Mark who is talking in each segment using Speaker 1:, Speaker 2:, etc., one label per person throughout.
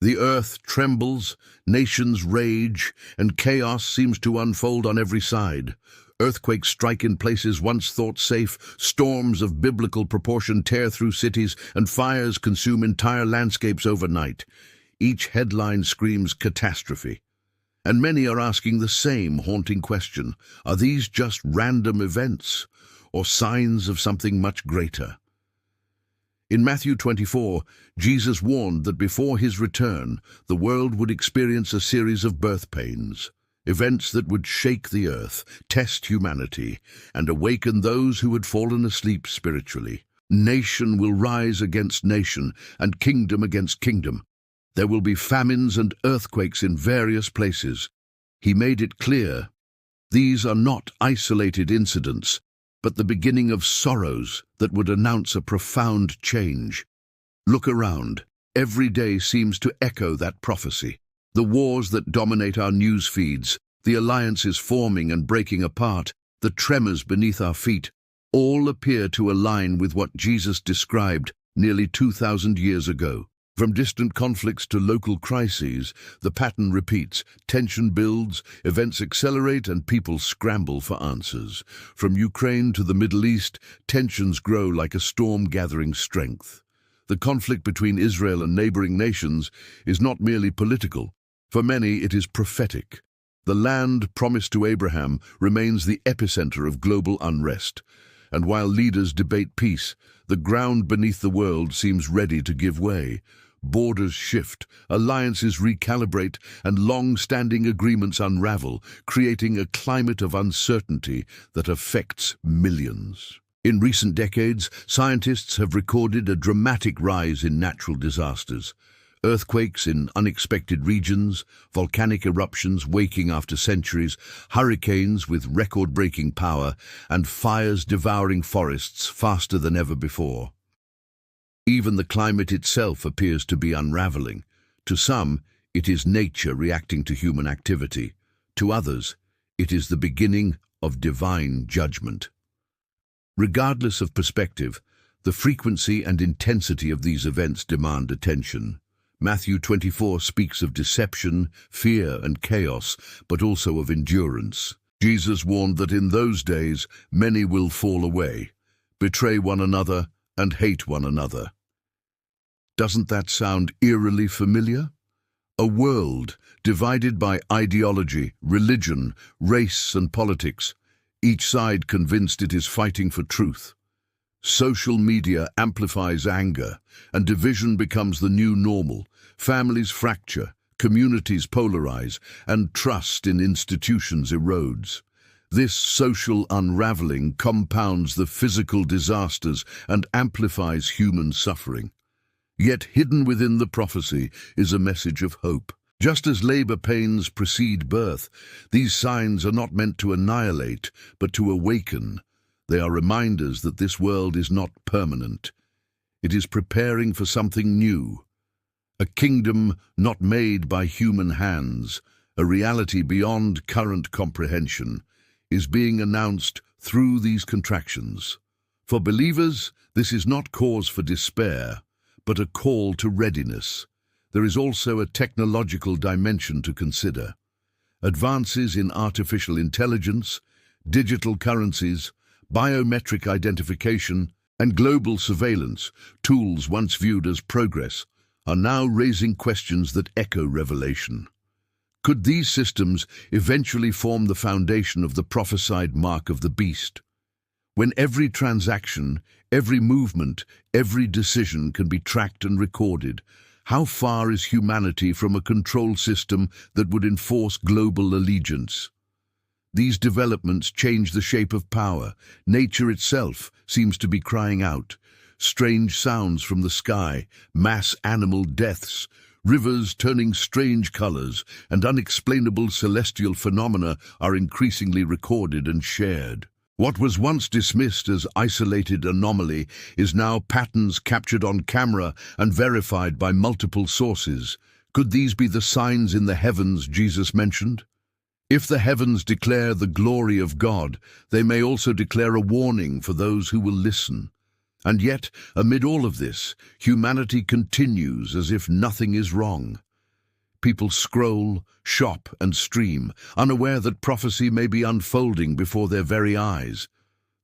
Speaker 1: The earth trembles, nations rage, and chaos seems to unfold on every side. Earthquakes strike in places once thought safe, storms of biblical proportion tear through cities, and fires consume entire landscapes overnight. Each headline screams catastrophe. And many are asking the same haunting question: are these just random events, or signs of something much greater? In Matthew 24, Jesus warned that before his return, the world would experience a series of birth pains, events that would shake the earth, test humanity, and awaken those who had fallen asleep spiritually. Nation will rise against nation, and kingdom against kingdom. There will be famines and earthquakes in various places. He made it clear, these are not isolated incidents, but the beginning of sorrows that would announce a profound change. Look around. Every day seems to echo that prophecy. The wars that dominate our news feeds, the alliances forming and breaking apart, the tremors beneath our feet, all appear to align with what Jesus described nearly 2,000 years ago. From distant conflicts to local crises, the pattern repeats. Tension builds, events accelerate, and people scramble for answers. From Ukraine to the Middle East, tensions grow like a storm gathering strength. The conflict between Israel and neighboring nations is not merely political. For many, it is prophetic. The land promised to Abraham remains the epicenter of global unrest. And while leaders debate peace, the ground beneath the world seems ready to give way. Borders shift, alliances recalibrate, and long-standing agreements unravel, creating a climate of uncertainty that affects millions. In recent decades, scientists have recorded a dramatic rise in natural disasters. Earthquakes in unexpected regions, volcanic eruptions waking after centuries, hurricanes with record-breaking power, and fires devouring forests faster than ever before. Even the climate itself appears to be unraveling. To some, it is nature reacting to human activity. To others, it is the beginning of divine judgment. Regardless of perspective, the frequency and intensity of these events demand attention. Matthew 24 speaks of deception, fear, and chaos, but also of endurance. Jesus warned that in those days many will fall away, betray one another, and hate one another. Doesn't that sound eerily familiar? A world divided by ideology, religion, race, and politics, each side convinced it is fighting for truth. Social media amplifies anger, and division becomes the new normal. Families fracture, communities polarize, and trust in institutions erodes. This social unraveling compounds the physical disasters and amplifies human suffering. Yet hidden within the prophecy is a message of hope. Just as labor pains precede birth, these signs are not meant to annihilate, but to awaken. They are reminders that this world is not permanent. It is preparing for something new. A kingdom not made by human hands, a reality beyond current comprehension, is being announced through these contractions. For believers, this is not cause for despair, but a call to readiness. There is also a technological dimension to consider. Advances in artificial intelligence, digital currencies, biometric identification, and global surveillance, tools once viewed as progress, are now raising questions that echo Revelation. Could these systems eventually form the foundation of the prophesied mark of the beast? When every transaction, every movement, every decision can be tracked and recorded, how far is humanity from a control system that would enforce global allegiance? These developments change the shape of power. Nature itself seems to be crying out. Strange sounds from the sky, mass animal deaths, rivers turning strange colors, and unexplainable celestial phenomena are increasingly recorded and shared. What was once dismissed as isolated anomaly is now patterns captured on camera and verified by multiple sources. Could these be the signs in the heavens Jesus mentioned? If the heavens declare the glory of God, they may also declare a warning for those who will listen. And yet, amid all of this, humanity continues as if nothing is wrong. People scroll, shop, and stream, unaware that prophecy may be unfolding before their very eyes.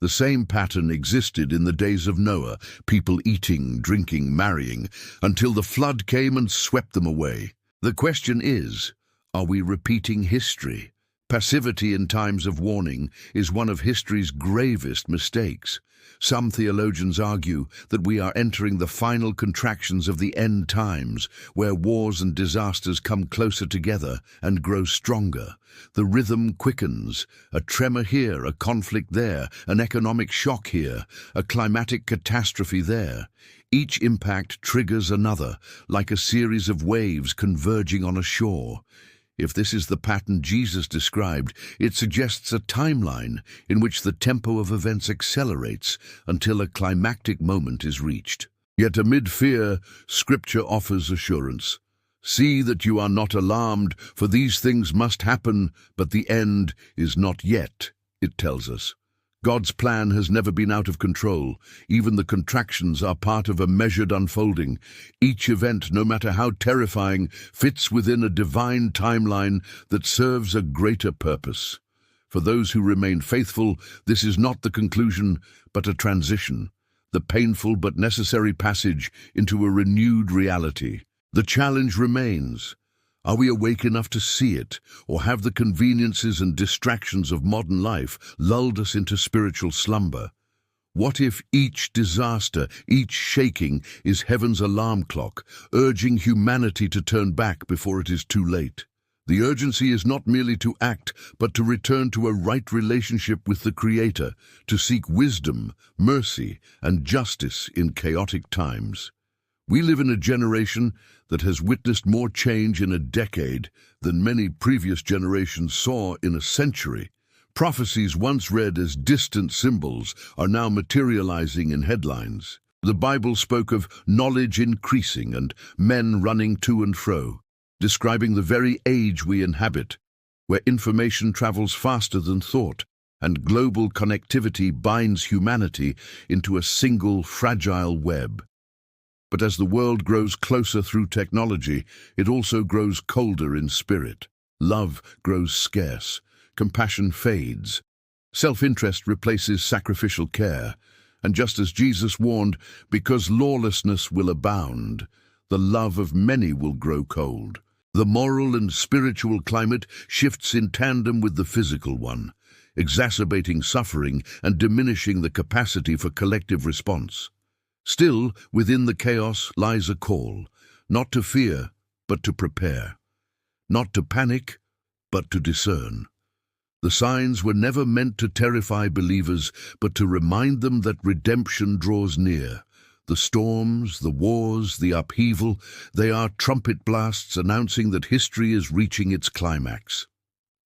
Speaker 1: The same pattern existed in the days of Noah, people eating, drinking, marrying, until the flood came and swept them away. The question is, are we repeating history? Passivity in times of warning is one of history's gravest mistakes. Some theologians argue that we are entering the final contractions of the end times, where wars and disasters come closer together and grow stronger. The rhythm quickens, a tremor here, a conflict there, an economic shock here, a climatic catastrophe there. Each impact triggers another, like a series of waves converging on a shore. If this is the pattern Jesus described, it suggests a timeline in which the tempo of events accelerates until a climactic moment is reached. Yet amid fear, Scripture offers assurance. See that you are not alarmed, for these things must happen, but the end is not yet, it tells us. God's plan has never been out of control. Even the contractions are part of a measured unfolding. Each event, no matter how terrifying, fits within a divine timeline that serves a greater purpose. For those who remain faithful, this is not the conclusion, but a transition, the painful but necessary passage into a renewed reality. The challenge remains. Are we awake enough to see it, or have the conveniences and distractions of modern life lulled us into spiritual slumber? What if each disaster, each shaking, is heaven's alarm clock, urging humanity to turn back before it is too late? The urgency is not merely to act, but to return to a right relationship with the Creator, to seek wisdom, mercy, and justice in chaotic times. We live in a generation that has witnessed more change in a decade than many previous generations saw in a century. Prophecies once read as distant symbols are now materializing in headlines. The Bible spoke of knowledge increasing and men running to and fro, describing the very age we inhabit, where information travels faster than thought, and global connectivity binds humanity into a single fragile web. But as the world grows closer through technology, it also grows colder in spirit. Love grows scarce, compassion fades, self-interest replaces sacrificial care, and just as Jesus warned, because lawlessness will abound, the love of many will grow cold. The moral and spiritual climate shifts in tandem with the physical one, exacerbating suffering and diminishing the capacity for collective response. Still, within the chaos lies a call, not to fear, but to prepare, not to panic, but to discern. The signs were never meant to terrify believers, but to remind them that redemption draws near. The storms, the wars, the upheaval, they are trumpet blasts announcing that history is reaching its climax.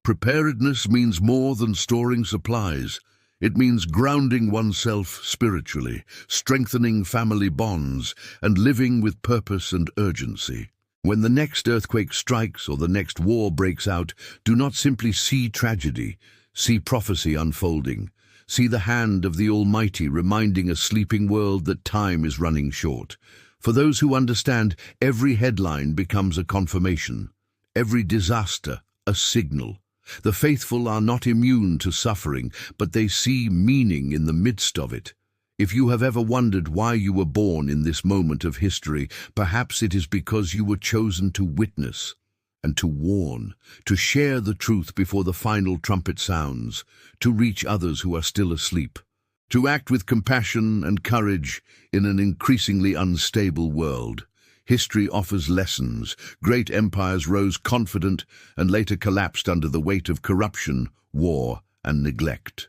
Speaker 1: Preparedness means more than storing supplies. It means grounding oneself spiritually, strengthening family bonds, and living with purpose and urgency. When the next earthquake strikes or the next war breaks out, do not simply see tragedy, see prophecy unfolding. See the hand of the Almighty reminding a sleeping world that time is running short. For those who understand, every headline becomes a confirmation, every disaster a signal. The faithful are not immune to suffering, but they see meaning in the midst of it. If you have ever wondered why you were born in this moment of history, perhaps it is because you were chosen to witness and to warn, to share the truth before the final trumpet sounds, to reach others who are still asleep, to act with compassion and courage in an increasingly unstable world. History offers lessons. Great empires rose confident and later collapsed under the weight of corruption, war, and neglect.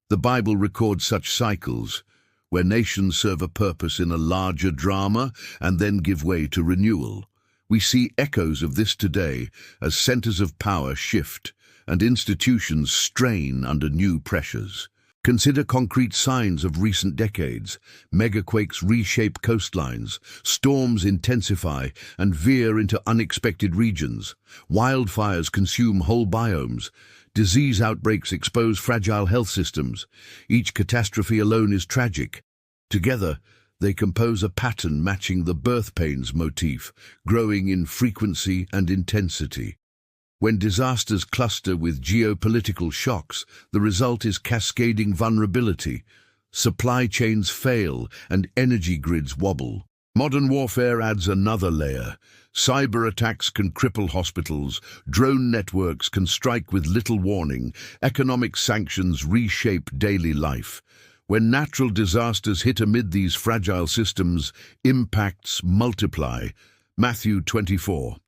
Speaker 1: The Bible records such cycles, where nations serve a purpose in a larger drama and then give way to renewal. We see echoes of this today as centers of power shift and institutions strain under new pressures. Consider concrete signs of recent decades. Megaquakes reshape coastlines, storms intensify and veer into unexpected regions. Wildfires consume whole biomes. Disease outbreaks expose fragile health systems. Each catastrophe alone is tragic. Together, They compose a pattern matching the birth pains motif, growing in frequency and intensity. When disasters cluster with geopolitical shocks, the result is cascading vulnerability. Supply chains fail and energy grids wobble. Modern warfare adds another layer. Cyber attacks can cripple hospitals, drone networks can strike with little warning, economic sanctions reshape daily life. When natural disasters hit amid these fragile systems, impacts multiply. Matthew 24.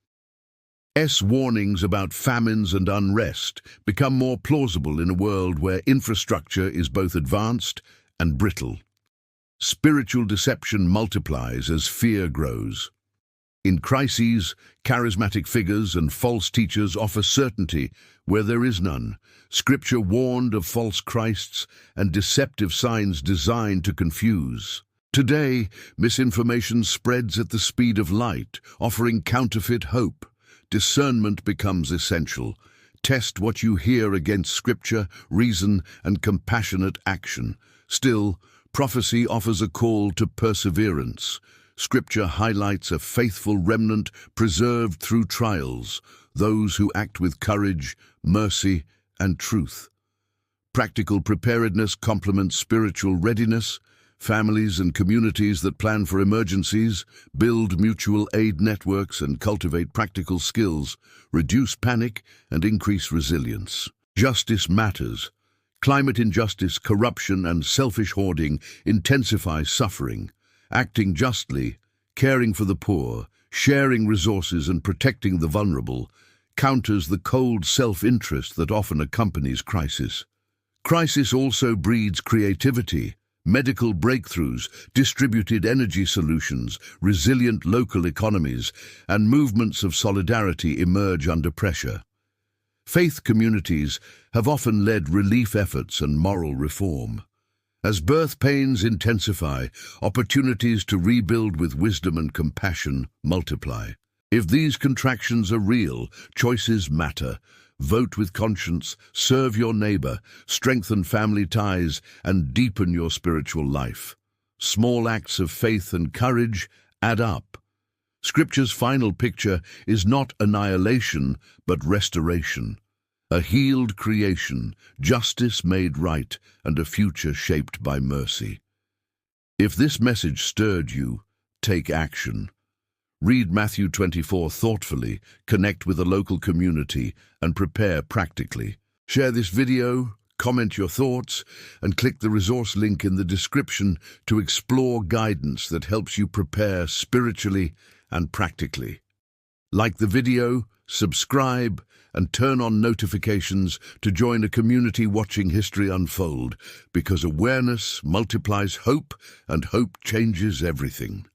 Speaker 1: Warnings about famines and unrest become more plausible in a world where infrastructure is both advanced and brittle. Spiritual deception multiplies as fear grows. In crises, charismatic figures and false teachers offer certainty where there is none. Scripture warned of false Christs and deceptive signs designed to confuse. Today, misinformation spreads at the speed of light, offering counterfeit hope. Discernment becomes essential. Test what you hear against Scripture, reason, and compassionate action. Still, prophecy offers a call to perseverance. Scripture highlights a faithful remnant preserved through trials, those who act with courage, mercy, and truth. Practical preparedness complements spiritual readiness. Families and communities that plan for emergencies, build mutual aid networks, and cultivate practical skills reduce panic and increase resilience. Justice matters. Climate injustice, corruption, and selfish hoarding intensify suffering. Acting justly, caring for the poor, sharing resources, and protecting the vulnerable counters the cold self-interest that often accompanies crisis. Crisis also breeds creativity. Medical breakthroughs, distributed energy solutions, resilient local economies, and movements of solidarity emerge under pressure. Faith communities have often led relief efforts and moral reform. As birth pains intensify, opportunities to rebuild with wisdom and compassion multiply. If these contractions are real, choices matter. Vote with conscience, serve your neighbor, strengthen family ties, and deepen your spiritual life. Small acts of faith and courage add up. Scripture's final picture is not annihilation, but restoration. A healed creation, justice made right, and a future shaped by mercy. If this message stirred you, take action. Read Matthew 24 thoughtfully, connect with a local community, and prepare practically. Share this video, comment your thoughts, and click the resource link in the description to explore guidance that helps you prepare spiritually and practically. Like the video, subscribe, and turn on notifications to join a community watching history unfold, because awareness multiplies hope, and hope changes everything.